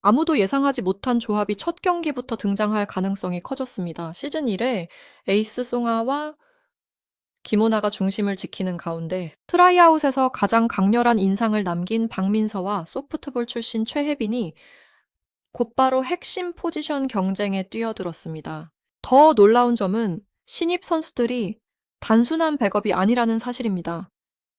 아무도 예상하지 못한 조합이 첫 경기부터 등장할 가능성이 커졌습니다. 시즌 1에 에이스 송아와 김오나가 중심을 지키는 가운데 트라이아웃에서 가장 강렬한 인상을 남긴 박민서와 소프트볼 출신 최혜빈이 곧바로 핵심 포지션 경쟁에 뛰어들었습니다. 더 놀라운 점은 신입 선수들이 단순한 백업이 아니라는 사실입니다.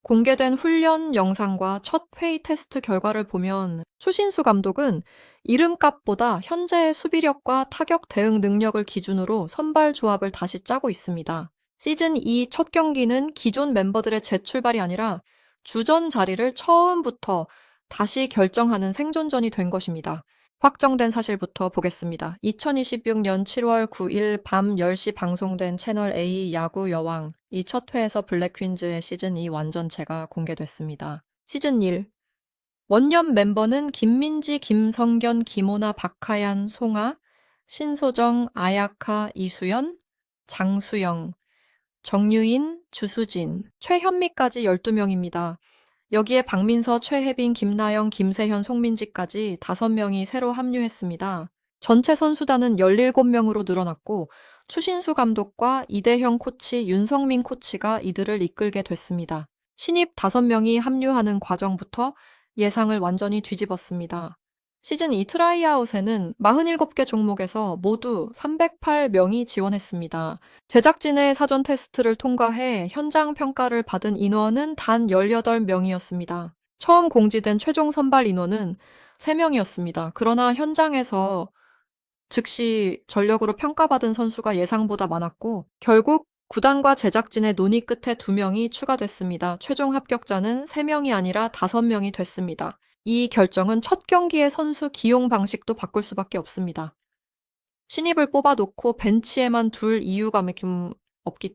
공개된 훈련 영상과 첫 회의 테스트 결과를 보면 추신수 감독은 이름값보다 현재의 수비력과 타격 대응 능력을 기준으로 선발 조합을 다시 짜고 있습니다. 시즌 2 첫 경기는 기존 멤버들의 재출발이 아니라 주전 자리를 처음부터 다시 결정하는 생존전이 된 것입니다. 확정된 사실부터 보겠습니다. 2026년 7월 9일 밤 10시 방송된 채널 A 야구 여왕 이 첫 회에서 블랙퀸즈의 시즌 2 완전체가 공개됐습니다. 시즌 1 원년 멤버는 김민지, 김성견, 김오나, 박하얀, 송아, 신소정, 아야카, 이수연, 장수영, 정유인, 주수진, 최현미까지 12명입니다. 여기에 박민서, 최혜빈, 김나영, 김세현, 송민지까지 5명이 새로 합류했습니다. 전체 선수단은 17명으로 늘어났고 추신수 감독과 이대형 코치, 윤성민 코치가 이들을 이끌게 됐습니다. 신입 5명이 합류하는 과정부터 예상을 완전히 뒤집었습니다. 시즌 2 트라이아웃에는 47개 종목에서 모두 308명이 지원했습니다. 제작진의 사전 테스트를 통과해 현장 평가를 받은 인원은 단 18명이었습니다. 처음 공지된 최종 선발 인원은 3명이었습니다. 그러나 현장에서 즉시 전력으로 평가받은 선수가 예상보다 많았고 결국 구단과 제작진의 논의 끝에 2명이 추가됐습니다. 최종 합격자는 3명이 아니라 5명이 됐습니다. 이 결정은 첫 경기의 선수 기용 방식도 바꿀 수밖에 없습니다. 신입을 뽑아놓고 벤치에만 둘 이유가 없기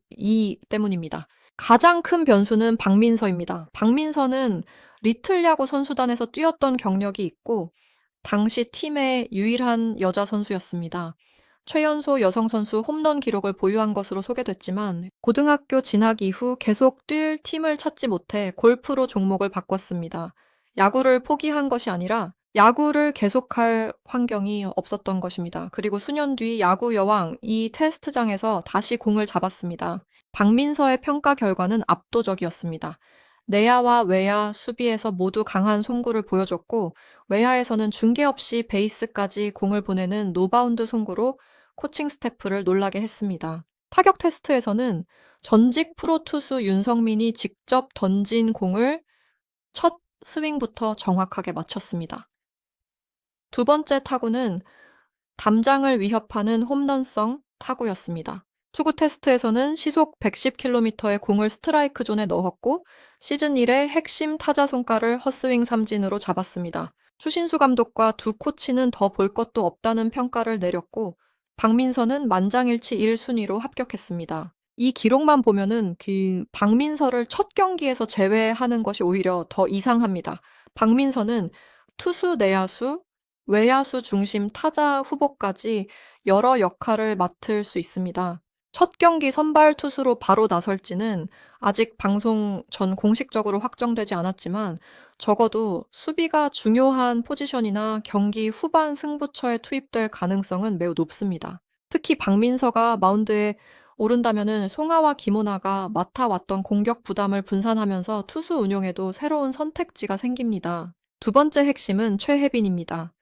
때문입니다. 가장 큰 변수는 박민서입니다. 박민서는 리틀 야구 선수단에서 뛰었던 경력이 있고 당시 팀의 유일한 여자 선수였습니다. 최연소 여성 선수 홈런 기록을 보유한 것으로 소개됐지만 고등학교 진학 이후 계속 뛸 팀을 찾지 못해 골프로 종목을 바꿨습니다. 야구를 포기한 것이 아니라 야구를 계속할 환경이 없었던 것입니다. 그리고 수년 뒤 야구 여왕 이 테스트장에서 다시 공을 잡았습니다. 박민서의 평가 결과는 압도적이었습니다. 내야와 외야 수비에서 모두 강한 송구를 보여줬고 외야에서는 중계 없이 베이스까지 공을 보내는 노바운드 송구로 코칭 스태프를 놀라게 했습니다. 타격 테스트에서는 전직 프로 투수 윤성민이 직접 던진 공을 첫 스윙부터 정확하게 맞췄습니다. 두 번째 타구는 담장을 위협하는 홈런성 타구였습니다. 투구 테스트에서는 시속 110km의 공을 스트라이크 존에 넣었고 시즌 1의 핵심 타자 손가락을 헛스윙 삼진으로 잡았습니다. 추신수 감독과 두 코치는 더 볼 것도 없다는 평가를 내렸고 박민서는 만장일치 1순위로 합격했습니다. 이 기록만 보면은 박민서를 첫 경기에서 제외하는 것이 오히려 더 이상합니다. 박민서는 투수, 내야수, 외야수 중심 타자 후보까지 여러 역할을 맡을 수 있습니다. 첫 경기 선발 투수로 바로 나설지는 아직 방송 전 공식적으로 확정되지 않았지만 적어도 수비가 중요한 포지션이나 경기 후반 승부처에 투입될 가능성은 매우 높습니다. 특히 박민서가 마운드에 오른다면은 송아와 김오나가 맡아왔던 공격 부담을 분산하면서 투수 운용에도 새로운 선택지가 생깁니다. 두 번째 핵심은 최혜빈입니다.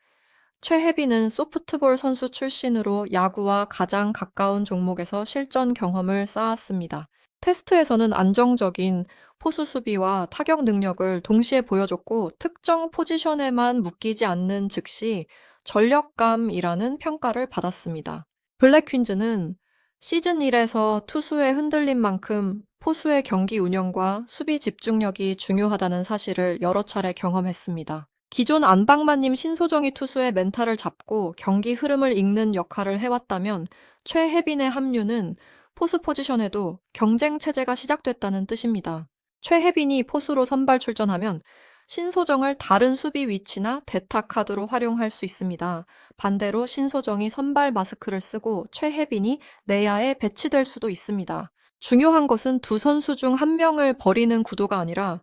최혜빈은 소프트볼 선수 출신으로 야구와 가장 가까운 종목에서 실전 경험을 쌓았습니다. 테스트에서는 안정적인 포수 수비와 타격 능력을 동시에 보여줬고 특정 포지션에만 묶이지 않는 즉시 전력감이라는 평가를 받았습니다. 블랙퀸즈는 시즌 1에서 투수의 흔들림 만큼 포수의 경기 운영과 수비 집중력이 중요하다는 사실을 여러 차례 경험했습니다. 기존 안방마님 신소정이 투수의 멘탈을 잡고 경기 흐름을 읽는 역할을 해왔다면 최혜빈의 합류는 포수 포지션에도 경쟁 체제가 시작됐다는 뜻입니다. 최혜빈이 포수로 선발 출전하면 신소정을 다른 수비 위치나 대타 카드로 활용할 수 있습니다. 반대로 신소정이 선발 마스크를 쓰고 최혜빈이 내야에 배치될 수도 있습니다. 중요한 것은 두 선수 중 한 명을 버리는 구도가 아니라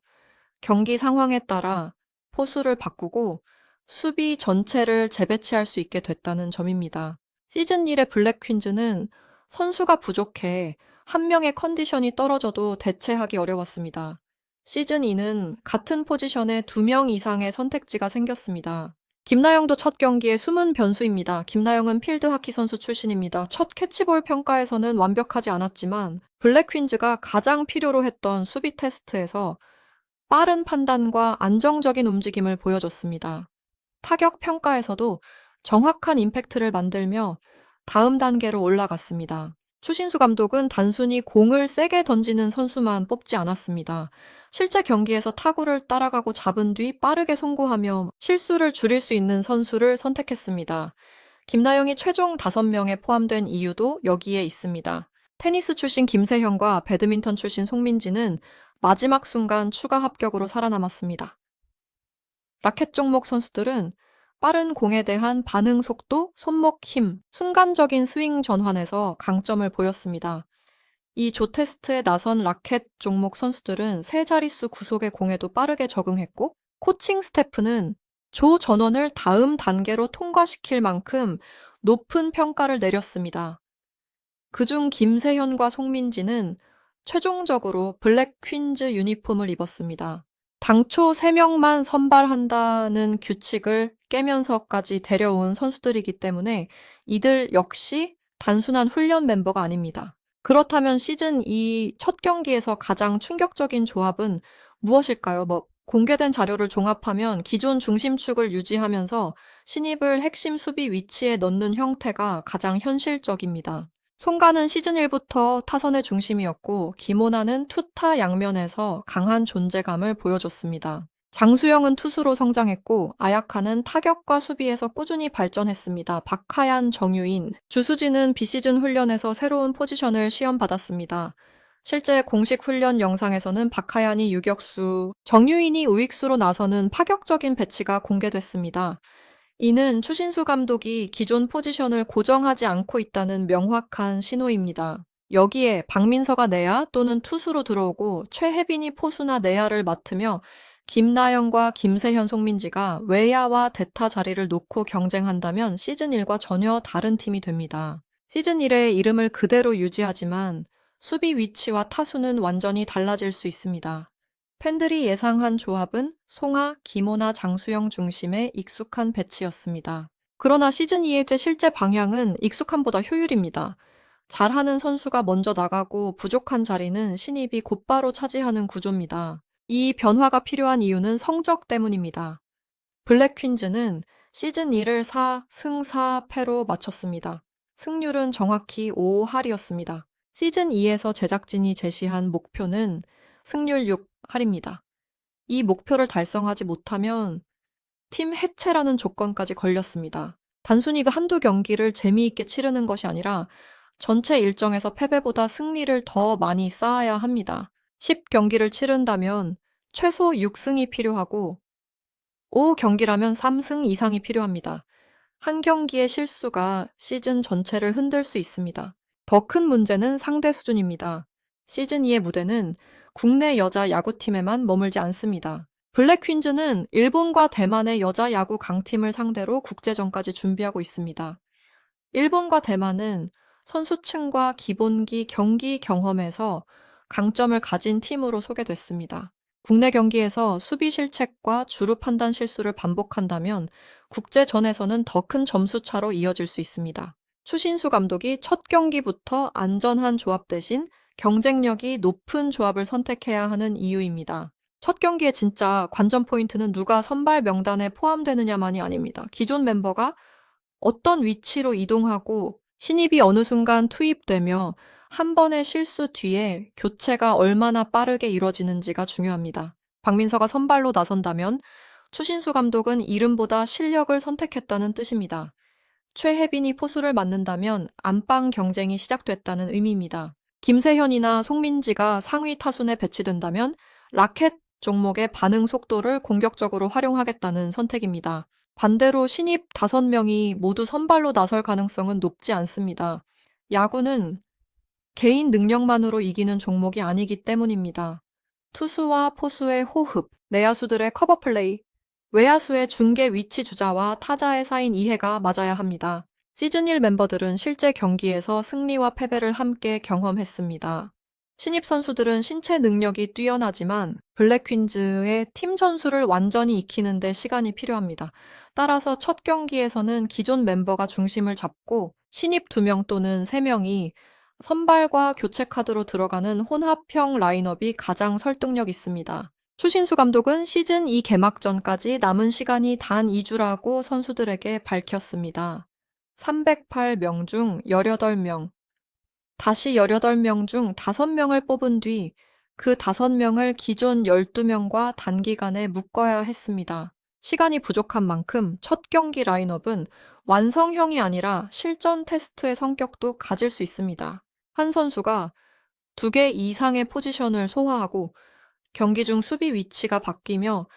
경기 상황에 따라 포수를 바꾸고 수비 전체를 재배치할 수 있게 됐다는 점입니다. 시즌 1의 블랙 퀸즈는 선수가 부족해 한 명의 컨디션이 떨어져도 대체하기 어려웠습니다. 시즌 2는 같은 포지션에 2명 이상의 선택지가 생겼습니다. 김나영도 첫 경기에 숨은 변수입니다. 김나영은 필드 하키 선수 출신입니다. 첫 캐치볼 평가에서는 완벽하지 않았지만 블랙 퀸즈가 가장 필요로 했던 수비 테스트에서 빠른 판단과 안정적인 움직임을 보여줬습니다. 타격 평가에서도 정확한 임팩트를 만들며 다음 단계로 올라갔습니다. 추신수 감독은 단순히 공을 세게 던지는 선수만 뽑지 않았습니다. 실제 경기에서 타구를 따라가고 잡은 뒤 빠르게 송구하며 실수를 줄일 수 있는 선수를 선택했습니다. 김나영이 최종 5명에 포함된 이유도 여기에 있습니다. 테니스 출신 김세현과 배드민턴 출신 송민지는 마지막 순간 추가 합격으로 살아남았습니다. 라켓 종목 선수들은 빠른 공에 대한 반응 속도, 손목 힘, 순간적인 스윙 전환에서 강점을 보였습니다. 이 조 테스트에 나선 라켓 종목 선수들은 세 자릿수 구속의 공에도 빠르게 적응했고, 코칭 스태프는 조 전원을 다음 단계로 통과시킬 만큼 높은 평가를 내렸습니다. 그중 김세현과 송민지는 최종적으로 블랙 퀸즈 유니폼을 입었습니다. 당초 3명만 선발한다는 규칙을 깨면서까지 데려온 선수들이기 때문에 이들 역시 단순한 훈련 멤버가 아닙니다. 그렇다면 시즌 2 첫 경기에서 가장 충격적인 조합은 무엇일까요? 공개된 자료를 종합하면 기존 중심축을 유지하면서 신입을 핵심 수비 위치에 넣는 형태가 가장 현실적입니다. 송가는 시즌 1부터 타선의 중심이었고 김오나는 투타 양면에서 강한 존재감을 보여줬습니다. 장수영은 투수로 성장했고 아야카는 타격과 수비에서 꾸준히 발전했습니다. 박하얀, 정유인, 주수진은 비시즌 훈련에서 새로운 포지션을 시험받았습니다. 실제 공식 훈련 영상에서는 박하얀이 유격수, 정유인이 우익수로 나서는 파격적인 배치가 공개됐습니다. 이는 추신수 감독이 기존 포지션을 고정하지 않고 있다는 명확한 신호입니다. 여기에 박민서가 내야 또는 투수로 들어오고 최혜빈이 포수나 내야를 맡으며 김나영과 김세현, 송민지가 외야와 대타 자리를 놓고 경쟁한다면 시즌 1과 전혀 다른 팀이 됩니다. 시즌 1의 이름을 그대로 유지하지만 수비 위치와 타수는 완전히 달라질 수 있습니다. 팬들이 예상한 조합은 송하, 김오나, 장수영 중심의 익숙한 배치였습니다. 그러나 시즌2의 실제 방향은 익숙함보다 효율입니다. 잘하는 선수가 먼저 나가고 부족한 자리는 신입이 곧바로 차지하는 구조입니다. 이 변화가 필요한 이유는 성적 때문입니다. 블랙 퀸즈는 시즌2를 4승 4패로 마쳤습니다. 승률은 정확히 5할이었습니다. 시즌2에서 제작진이 제시한 목표는 승률 6할입니다. 이 목표를 달성하지 못하면 팀 해체라는 조건까지 걸렸습니다. 단순히 그 한두 경기를 재미있게 치르는 것이 아니라 전체 일정에서 패배보다 승리를 더 많이 쌓아야 합니다. 10경기를 치른다면 최소 6승이 필요하고 5경기라면 3승 이상이 필요합니다. 한 경기의 실수가 시즌 전체를 흔들 수 있습니다. 더 큰 문제는 상대 수준입니다. 시즌 2의 무대는 국내 여자 야구팀에만 머물지 않습니다. 블랙 퀸즈는 일본과 대만의 여자 야구 강팀을 상대로 국제전까지 준비하고 있습니다. 일본과 대만은 선수층과 기본기 경기 경험에서 강점을 가진 팀으로 소개됐습니다. 국내 경기에서 수비 실책과 주루 판단 실수를 반복한다면 국제전에서는 더 큰 점수 차로 이어질 수 있습니다. 추신수 감독이 첫 경기부터 안전한 조합 대신 경쟁력이 높은 조합을 선택해야 하는 이유입니다. 첫 경기의 진짜 관전 포인트는 누가 선발 명단에 포함되느냐만이 아닙니다. 기존 멤버가 어떤 위치로 이동하고 신입이 어느 순간 투입되며 한 번의 실수 뒤에 교체가 얼마나 빠르게 이뤄지는지가 중요합니다. 박민서가 선발로 나선다면 추신수 감독은 이름보다 실력을 선택했다는 뜻입니다. 최혜빈이 포수를 맡는다면 안방 경쟁이 시작됐다는 의미입니다. 김세현이나 송민지가 상위 타순에 배치된다면 라켓 종목의 반응 속도를 공격적으로 활용하겠다는 선택입니다. 반대로 신입 5명이 모두 선발로 나설 가능성은 높지 않습니다. 야구는 개인 능력만으로 이기는 종목이 아니기 때문입니다. 투수와 포수의 호흡, 내야수들의 커버 플레이, 외야수의 중계 위치 주자와 타자의 사인 이해가 맞아야 합니다. 시즌 1 멤버들은 실제 경기에서 승리와 패배를 함께 경험했습니다. 신입 선수들은 신체 능력이 뛰어나지만 블랙퀸즈의 팀 전술을 완전히 익히는 데 시간이 필요합니다. 따라서 첫 경기에서는 기존 멤버가 중심을 잡고 신입 2명 또는 3명이 선발과 교체 카드로 들어가는 혼합형 라인업이 가장 설득력 있습니다. 추신수 감독은 시즌 2 개막전까지 남은 시간이 단 2주라고 선수들에게 밝혔습니다. 308명 중 18명, 다시 18명 중 5명을 뽑은 뒤 그 5명을 기존 12명과 단기간에 묶어야 했습니다. 시간이 부족한 만큼 첫 경기 라인업은 완성형이 아니라 실전 테스트의 성격도 가질 수 있습니다. 한 선수가 2개 이상의 포지션을 소화하고 경기 중 수비 위치가 바뀌며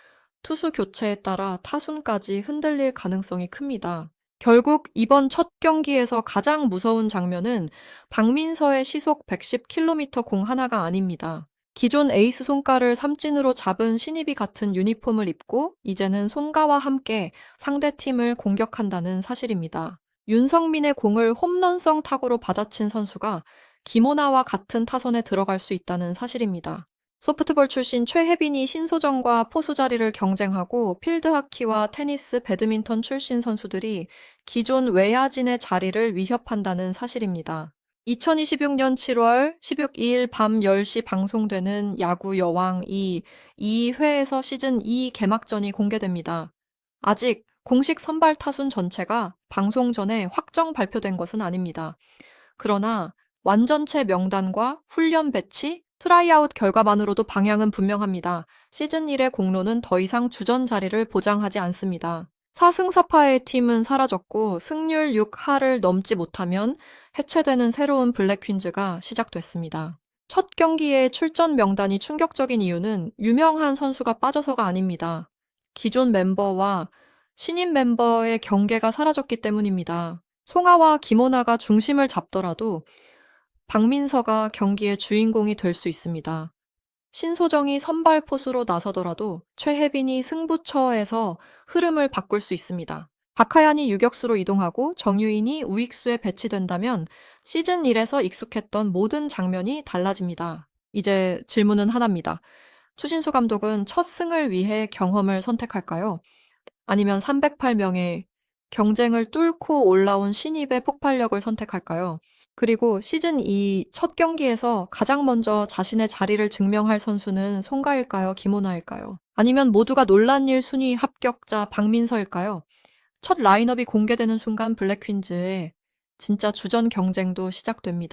투수 교체에 따라 타순까지 흔들릴 가능성이 큽니다. 결국 이번 첫 경기에서 가장 무서운 장면은 박민서의 시속 110km 공 하나가 아닙니다. 기존 에이스 송가를 삼진으로 잡은 신입이 같은 유니폼을 입고 이제는 송가와 함께 상대팀을 공격한다는 사실입니다. 윤성민의 공을 홈런성 타구로 받아친 선수가 김오나와 같은 타선에 들어갈 수 있다는 사실입니다. 소프트볼 출신 최혜빈이 신소정과 포수 자리를 경쟁하고 필드하키와 테니스, 배드민턴 출신 선수들이 기존 외야진의 자리를 위협한다는 사실입니다. 2026년 7월 12일 밤 10시 방송되는 야구 여왕 2회에서 시즌 2 개막전이 공개됩니다. 아직 공식 선발 타순 전체가 방송 전에 확정 발표된 것은 아닙니다. 그러나 완전체 명단과 훈련 배치, 트라이아웃 결과만으로도 방향은 분명합니다. 시즌 1의 공로는 더 이상 주전 자리를 보장하지 않습니다. 4승 4파의 팀은 사라졌고 승률 6하를 넘지 못하면 해체되는 새로운 블랙퀸즈가 시작됐습니다. 첫 경기의 출전 명단이 충격적인 이유는 유명한 선수가 빠져서가 아닙니다. 기존 멤버와 신인 멤버의 경계가 사라졌기 때문입니다. 송하와 김오나가 중심을 잡더라도 박민서가 경기의 주인공이 될 수 있습니다. 신소정이 선발 포수로 나서더라도 최혜빈이 승부처에서 흐름을 바꿀 수 있습니다. 박하얀이 유격수로 이동하고 정유인이 우익수에 배치된다면 시즌 1에서 익숙했던 모든 장면이 달라집니다. 이제 질문은 하나입니다. 추신수 감독은 첫 승을 위해 경험을 선택할까요? 아니면 308명의 경쟁을 뚫고 올라온 신입의 폭발력을 선택할까요? 그리고 시즌 2 첫 경기에서 가장 먼저 자신의 자리를 증명할 선수는 송가일까요? 김오나일까요? 아니면 모두가 논란일 순위 합격자 박민서일까요? 첫 라인업이 공개되는 순간 블랙퀸즈의 진짜 주전 경쟁도 시작됩니다.